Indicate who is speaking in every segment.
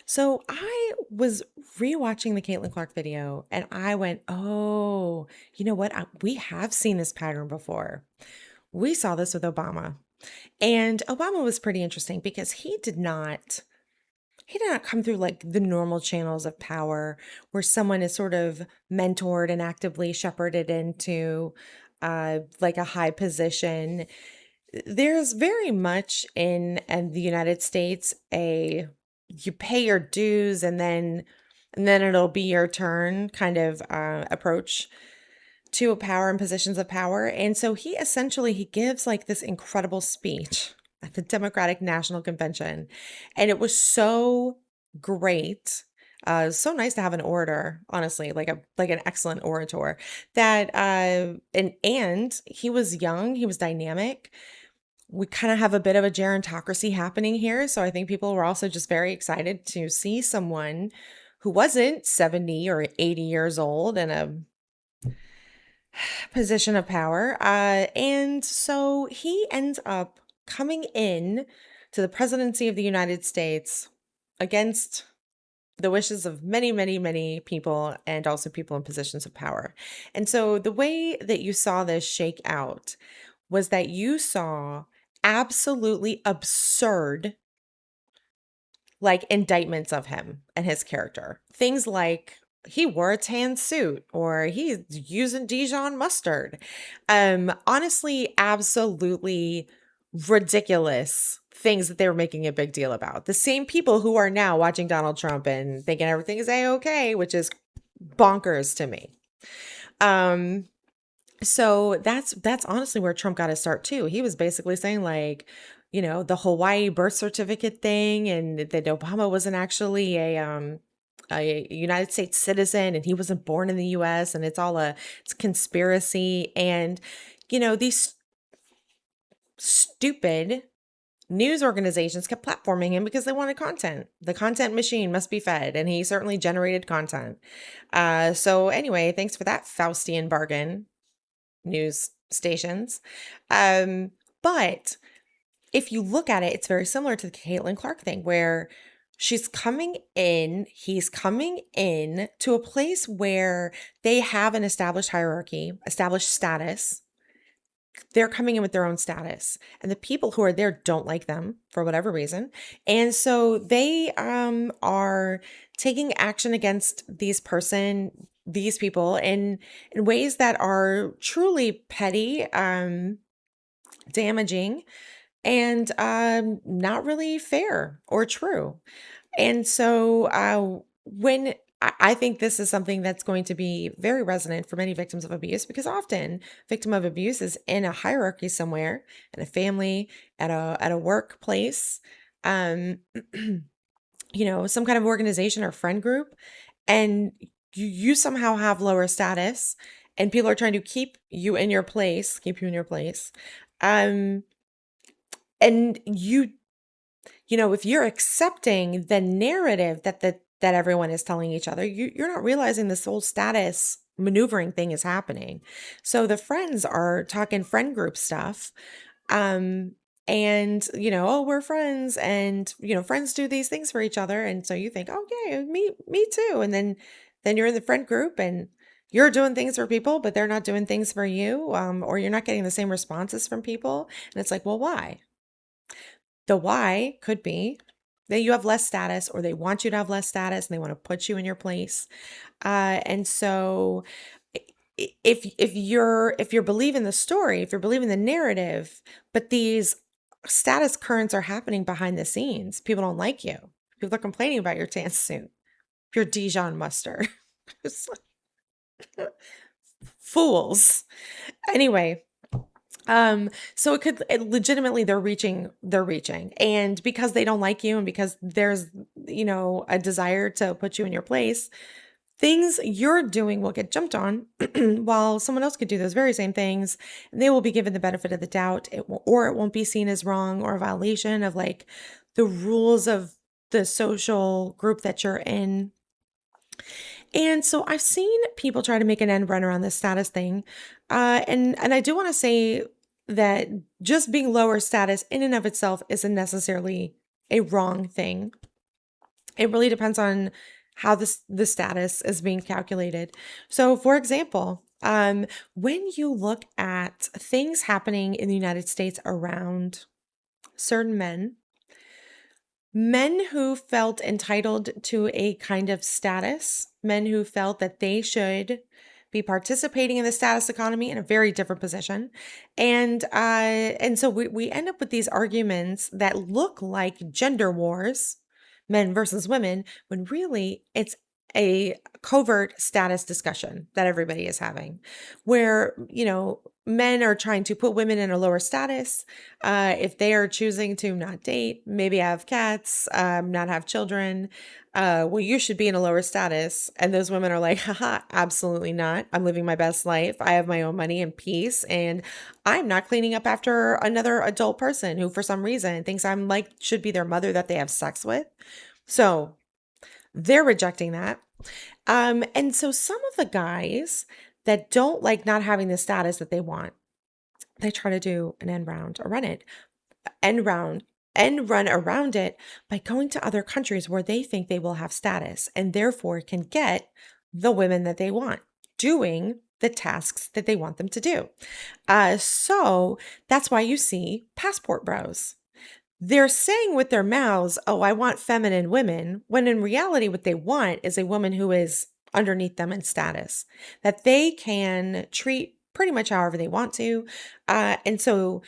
Speaker 1: So I was rewatching the Caitlin Clark video and I went, oh, you know what? We have seen this pattern before. We saw this with Obama. And Obama was pretty interesting because he did not come through like the normal channels of power where someone is sort of mentored and actively shepherded into like a high position. There's very much in the United States a you pay your dues and then it'll be your turn kind of approach to a power and positions of power. And so he gives like this incredible speech at the Democratic National Convention. And it was so great. So nice to have an orator, honestly, like an excellent orator. That and he was young, he was dynamic. We kind of have a bit of a gerontocracy happening here. So I think people were also just very excited to see someone who wasn't 70 or 80 years old in a position of power. And so he ends up coming in to the presidency of the United States against the wishes of many, many, many people and also people in positions of power. And so the way that you saw this shake out was that you saw absolutely absurd like indictments of him and his character. Things like he wore a tan suit or he's using Dijon mustard. Honestly, absolutely ridiculous things that they were making a big deal about. The same people who are now watching Donald Trump and thinking everything is a-okay, which is bonkers to me. Um, so that's honestly where Trump got his start too. He was basically saying like, the Hawaii birth certificate thing and that Obama wasn't actually a United States citizen and he wasn't born in the US and it's conspiracy and these stupid news organizations kept platforming him because they wanted content. The content machine must be fed and he certainly generated content. So anyway, thanks for that Faustian bargain news stations. But if you look at it, it's very similar to the Caitlin Clark thing where he's coming in to a place where they have an established hierarchy, established status. They're coming in with their own status, and the people who are there don't like them for whatever reason. And so they are taking action against these people in ways that are truly petty, damaging, and not really fair or true. And so when I think this is something that's going to be very resonant for many victims of abuse because often victim of abuse is in a hierarchy somewhere, in a family, at a workplace, um, some kind of organization or friend group, and you somehow have lower status, and people are trying to keep you in your place. Um, and if you're accepting the narrative that everyone is telling each other, you're not realizing this whole status maneuvering thing is happening. So the friends are talking friend group stuff. Um, and oh, we're friends, and friends do these things for each other. And so you think, oh yeah, me too. And then you're in the friend group and you're doing things for people, but they're not doing things for you. Or you're not getting the same responses from people. And it's like, well, why? The why could be that you have less status or they want you to have less status and they want to put you in your place. And so if you're believing the story, if you're believing the narrative, but these status currents are happening behind the scenes, people don't like you. People are complaining about your tan suit, your Dijon mustard. It's like, fools. Anyway, so legitimately they're reaching. And because they don't like you and because there's, a desire to put you in your place, things you're doing will get jumped on while someone else could do those very same things and they will be given the benefit of the doubt. It won't be seen as wrong or a violation of like the rules of the social group that you're in. And so I've seen people try to make an end run around this status thing. And I do want to say that just being lower status in and of itself isn't necessarily a wrong thing. It really depends on how the status is being calculated. So, for example, when you look at things happening in the United States around certain men who felt entitled to a kind of status, men who felt that they should be participating in the status economy in a very different position. And so we end up with these arguments that look like gender wars, men versus women, when really it's a covert status discussion that everybody is having, where, men are trying to put women in a lower status if they are choosing to not date, maybe have cats, not have children. Well, you should be in a lower status. And those women are like, haha, absolutely not. I'm living my best life. I have my own money and peace. And I'm not cleaning up after another adult person who, for some reason, thinks I'm like, should be their mother that they have sex with. So they're rejecting that. And so some of the guys that don't like not having the status that they want, they try to do an end round or end round end run around it by going to other countries where they think they will have status and therefore can get the women that they want doing the tasks that they want them to do. So that's why you see passport bros. They're saying with their mouths, oh, I want feminine women, when in reality, what they want is a woman who is underneath them in status, that they can treat pretty much however they want to. And so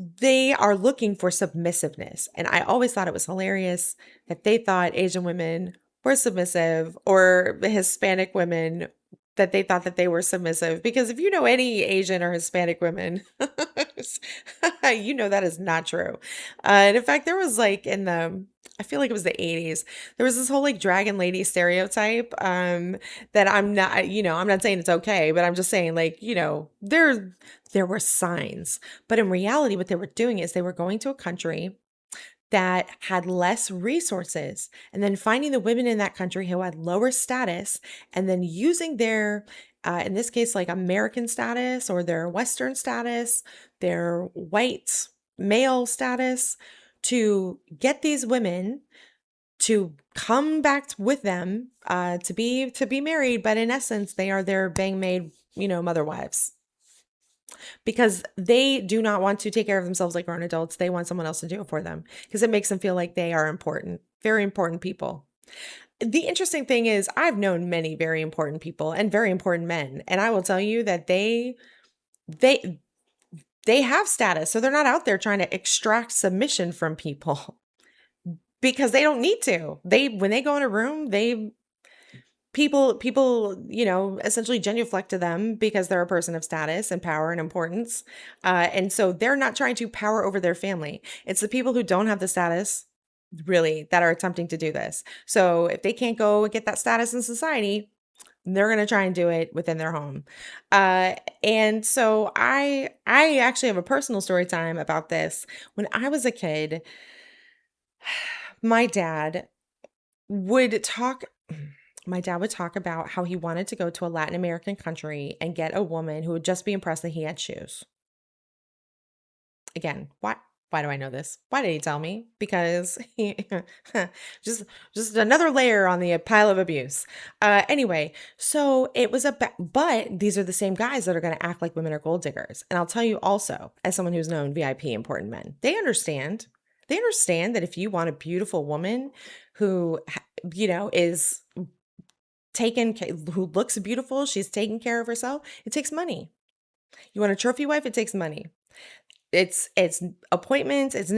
Speaker 1: they are looking for submissiveness. And I always thought it was hilarious that they thought Asian women were submissive or Hispanic women that they thought that they were submissive. Because if you know any Asian or Hispanic women, you know that is not true. And in fact, there was like I feel like it was the 80s, there was this whole like dragon lady stereotype that I'm not saying it's okay, but I'm just saying like, there were signs. But in reality, what they were doing is they were going to a country that had less resources and then finding the women in that country who had lower status and then using their in this case like American status or their Western status, their white male status, to get these women to come back with them to be married, but in essence they are their bang maid, mother wives, because they do not want to take care of themselves like grown adults. They want someone else to do it for them because it makes them feel like they are important, very important people. The interesting thing is, I've known many very important people and very important men, and I will tell you that they they have status, so they're not out there trying to extract submission from people because they don't need to. They when they go in a room, they people essentially genuflect to them because they're a person of status and power and importance, and so they're not trying to power over their family. It's the people who don't have the status really that are attempting to do this. So if they can't go and get that status in society, they're going to try and do it within their home. And so I actually have a personal story time about this. When I was a kid, my dad would talk my dad would talk about how he wanted to go to a Latin American country and get a woman who would just be impressed that he had shoes. Again, why do I know this? Why did he tell me? Because he just just another layer on the pile of abuse. Anyway, so it was but these are the same guys that are going to act like women are gold diggers. And I'll tell you also, as someone who's known VIP important men, they understand. They understand that if you want a beautiful woman who is who looks beautiful, she's taking care of herself, it takes money. You want a trophy wife, it takes money. It's appointments, it's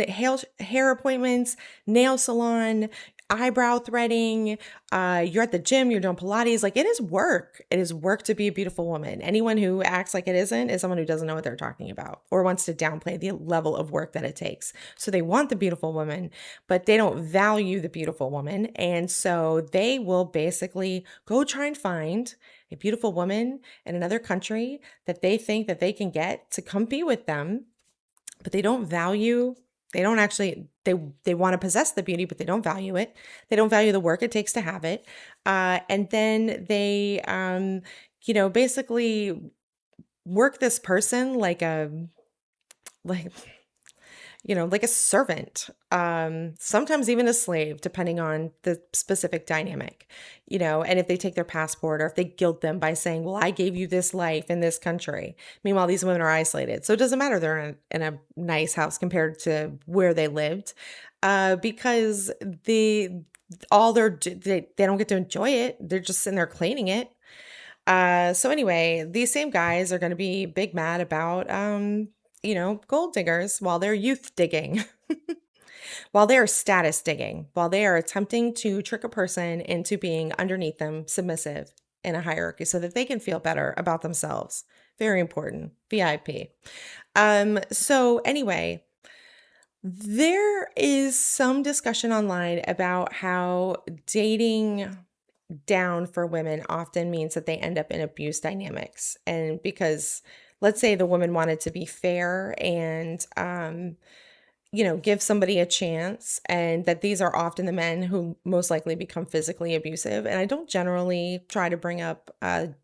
Speaker 1: hair appointments, nail salon, eyebrow threading, you're at the gym, you're doing Pilates. Like, it is work. It is work to be a beautiful woman. Anyone who acts like it isn't is someone who doesn't know what they're talking about or wants to downplay the level of work that it takes. So they want the beautiful woman, but they don't value the beautiful woman. And so they will basically go try and find a beautiful woman in another country that they think that they can get to come be with them, but they don't actually they want to possess the beauty, but they don't value it. They don't value the work it takes to have it. And then they basically work this person like like a servant, sometimes even a slave, depending on the specific dynamic, and if they take their passport or if they guilt them by saying, well, I gave you this life in this country. Meanwhile, these women are isolated. So it doesn't matter they're in a nice house compared to where they lived, because they don't get to enjoy it. They're just sitting there cleaning it. So anyway, these same guys are going to be big mad about, gold diggers while they're youth digging, while they are status digging, while they are attempting to trick a person into being underneath them, submissive in a hierarchy so that they can feel better about themselves. Very important. VIP. So anyway, there is some discussion online about how dating down for women often means that they end up in abuse dynamics. And because let's say the woman wanted to be fair and give somebody a chance, and that these are often the men who most likely become physically abusive. And I don't generally try to bring up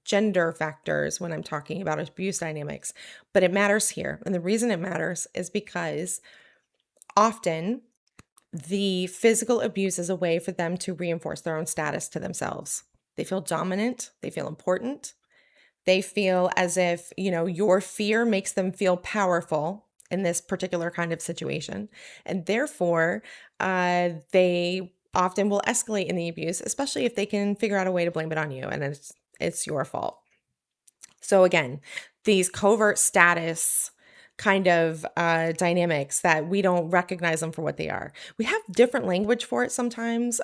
Speaker 1: gender factors when I'm talking about abuse dynamics, but it matters here. And the reason it matters is because often the physical abuse is a way for them to reinforce their own status to themselves. They feel dominant, they feel important, they feel as if, your fear makes them feel powerful in this particular kind of situation. And therefore, they often will escalate in the abuse, especially if they can figure out a way to blame it on you and it's your fault. So again, these covert status kind of dynamics that we don't recognize them for what they are. We have different language for it sometimes.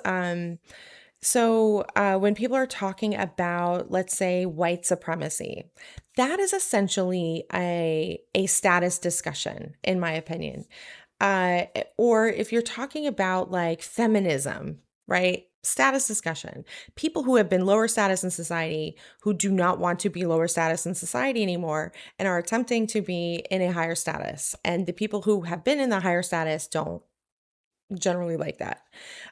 Speaker 1: So when people are talking about, let's say, white supremacy, that is essentially a status discussion, in my opinion. Or if you're talking about like feminism, right? Status discussion. People who have been lower status in society who do not want to be lower status in society anymore and are attempting to be in a higher status. And the people who have been in the higher status don't generally like that.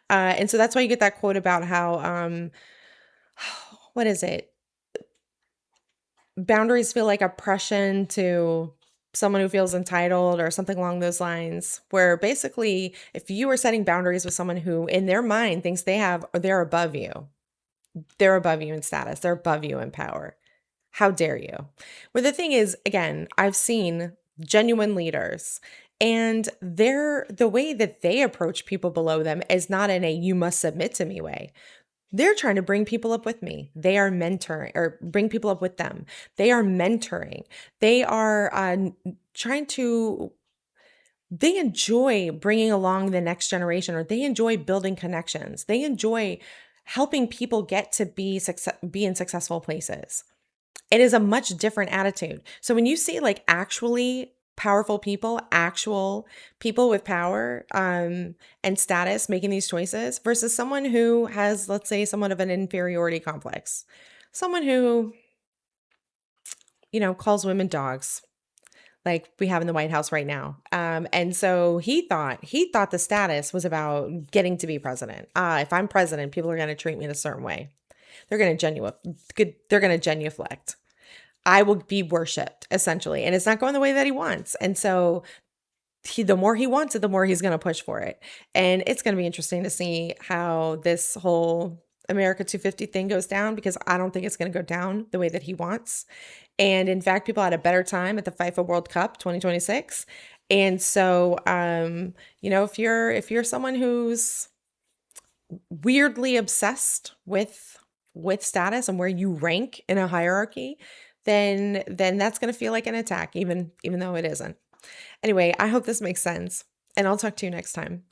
Speaker 1: And so that's why you get that quote about how, what is it? Boundaries feel like oppression to someone who feels entitled or something along those lines, where basically if you are setting boundaries with someone who in their mind thinks they're above you, they're above you in status, they're above you in power. How dare you? Where the thing is, again, I've seen genuine leaders and the way that they approach people below them is not in a you must submit to me way. They're trying to bring people up with me. They are mentoring or bring people up with them. They are mentoring. They are trying to, they enjoy bringing along the next generation, or they enjoy building connections. They enjoy helping people get to be in successful places. It is a much different attitude. So when you see like actually powerful people, actual people with power and status making these choices versus someone who has, let's say, somewhat of an inferiority complex, someone who, calls women dogs, like we have in the White House right now. And so he thought the status was about getting to be president. If I'm president, people are going to treat me in a certain way. They're going to genuflect. I will be worshipped essentially. And it's not going the way that he wants. And so the more he wants it, the more he's going to push for it. And it's going to be interesting to see how this whole America 250 thing goes down, because I don't think it's going to go down the way that he wants. And in fact, people had a better time at the FIFA World Cup 2026. And so, if you're someone who's weirdly obsessed with status and where you rank in a hierarchy, then that's going to feel like an attack, even though it isn't. Anyway, I hope this makes sense, and I'll talk to you next time.